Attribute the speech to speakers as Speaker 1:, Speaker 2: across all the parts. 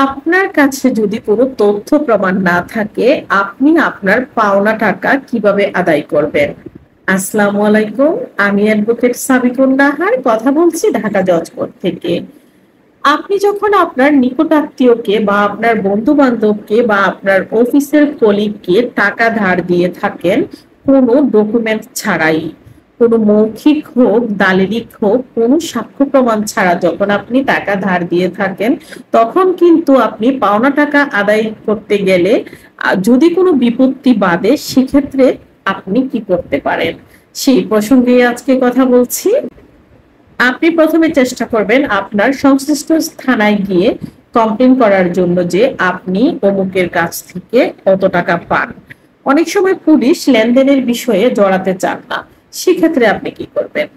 Speaker 1: আপনার কাছে যদি কোনো তথ্য প্রমাণ না থাকে, আপনি আপনার পাওনা টাকা কিভাবে আদায় করবেন? আসসালামু আলাইকুম। আমি অ্যাডভোকেট সাবিকুন নাহার কথা বলছি ঢাকা জজকোর্ট থেকে। আপনি যখন আপনার নিকটাত্মীয়কে বা আপনার বন্ধু-বান্ধবকে বা আপনার অফিসের কলিগকে টাকা ধার দিয়ে থাকেন কোনো ডকুমেন্ট ছাড়াই, কোনো মৌখিক হোক, দালিলিক হোক, কোনো সাক্ষ্য প্রমাণ ছাড়া যখন আপনি টাকা ধার দিয়ে থাকেন, তখন কিন্তু আপনি পাওনা টাকা আদায় করতে গেলে যদি কোনো বিপত্তি বাধে, সেক্ষেত্রে আপনি কি করতে পারেন? সেই প্রসঙ্গে আজকে কথা বলছি। আপনি প্রথমে চেষ্টা করবেন আপনার সংশ্লিষ্ট থানায় গিয়ে কমপ্লেন করার জন্য যে আপনি অমুকের কাছ থেকে কত টাকা পান। অনেক সময় পুলিশ লেনদেনের বিষয়ে জড়াতে চান না, সেক্ষেত্রে আপনি কি করবেন?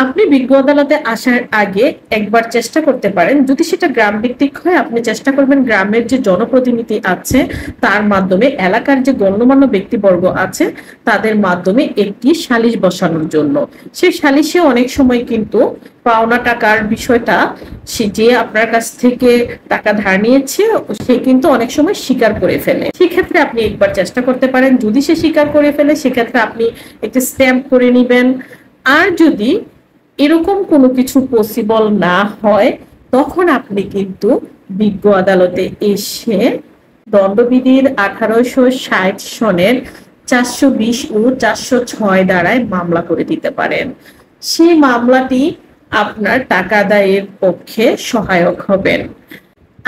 Speaker 1: আপনি বিজ্ঞ আদালতে আসার আগে একবার চেষ্টা করতে পারেন, যদি সেটা গ্রাম ভিত্তিক হয় আপনি চেষ্টা করবেন গ্রামের যে জনপ্রতিনিধি আছে তার মাধ্যমে, এলাকার যে গণ্যমান্য ব্যক্তিবর্গ আছে তাদের মাধ্যমে একটি সালিশ বসানোর জন্য। সেই সালিশে অনেক সময় কিন্তু পাওনা টাকার বিষয়টা, সে যে আপনার কাছ থেকে টাকা ধার নিয়েছে সে কিন্তু অনেক সময় স্বীকার করে ফেলে। সেক্ষেত্রে আপনি একবার চেষ্টা করতে পারেন, যদি সে স্বীকার করে ফেলে সেক্ষেত্রে আপনি একটি স্ট্যাম্প করে নেবেন। আর যদি এরকম কোনো কিছু পসিবল না হয়, তখন আপনি কিন্তু বিজ্ঞ আদালতে এসে দণ্ডবিধির 1860 সনের 420 ও 406 ধারায় মামলা করে দিতে পারেন। সেই মামলাটি আপনার টাকা আদায়ের পক্ষে সহায়ক হবেন।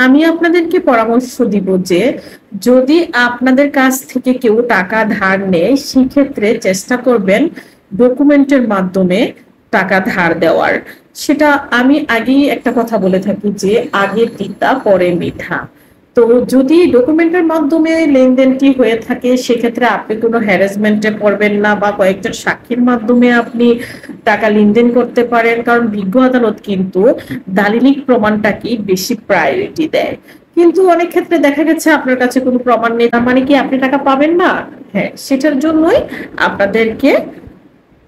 Speaker 1: আমি আপনাদেরকে পরামর্শ দিব যে যদি আপনাদের কাছ থেকে কেউ টাকা ধার নেয়, সেক্ষেত্রে চেষ্টা করবেন ডকুমেন্টের মাধ্যমে টাকা ধার দেওয়ার। সেটা আমি আগেই একটা কথা বলে থাকি যে আগে তিতা পরে মিঠা। তো যদি ডকুমেন্টের মাধ্যমে লেনদেনটি হয়ে থাকে, সেক্ষেত্রে আপনি কোনো হ্যারাসমেন্টে পড়বেন না, বা কয়েকজন সাক্ষীর মাধ্যমে আপনি টাকা লেনদেন করতে পারেন। কারণ বিজ্ঞ আদালত কিন্তু দালিলিক প্রমাণটাকেই বেশি প্রায়োরিটি দেয়। কিন্তু অনেক ক্ষেত্রে দেখা গেছে আপনার কাছে কোনো প্রমাণ নেই, তার মানে কি আপনি টাকা পাবেন না? হ্যাঁ, সেটার জন্যই আপনাদেরকে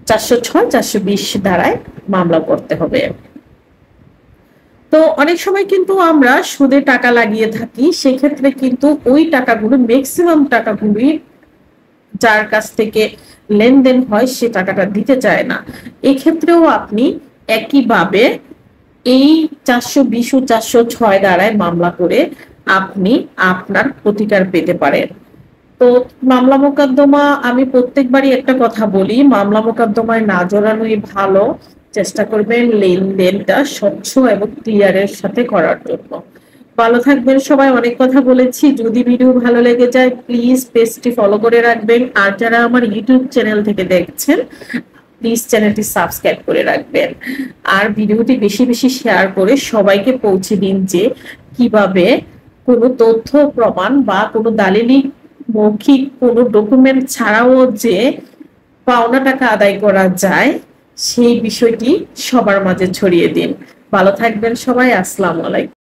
Speaker 1: 406, 420 ধারায় মামলা করতে হবে। তো অনেক সময় কিন্তু আমরা সুদে টাকা লাগিয়ে থাকি, সেক্ষেত্রে কিন্তু ওই টাকাগুলো, ম্যাক্সিমাম টাকাগুলোই যার কাছ থেকে লেনদেন হয় সে টাকাটা দিতে চায় না। এক্ষেত্রেও আপনি একইভাবে এই 420 ও 406 ধারায় মামলা করে আপনি আপনার প্রতিকার পেতে পারেন। তো মামলা মোকদ্দমা, আমি প্রত্যেকবারই একটা কথা বলি, মামলা মোকদ্দমায় না জড়ানোই ভালো। চেষ্টা করবেন লেনদেনটা স্বচ্ছ এবং ক্লিয়ারের সাথে করার জন্য। ভালো থাকবেন সবাই। অনেক কথা বলেছি। যদি ভিডিও ভালো লেগে যায় প্লিজ পেজটি ফলো করে রাখবেন, আর যারা আমার ইউটিউব চ্যানেল থেকে দেখছেন প্লিজ চ্যানেলটি সাবস্ক্রাইব করে রাখবেন। আর ভিডিওটি বেশি বেশি শেয়ার করে সবাইকে পৌঁছে দিন যে কিভাবে কোনো তথ্য প্রমাণ বা কোনো দালিলিক মৌখিক কোনো ডকুমেন্ট ছাড়াও যে পাওনা টাকা আদায় করা যায়, সেই বিষয়টি সবার মাঝে ছড়িয়ে দিন। ভালো থাকবেন সবাই। আসসালামু আলাইকুম।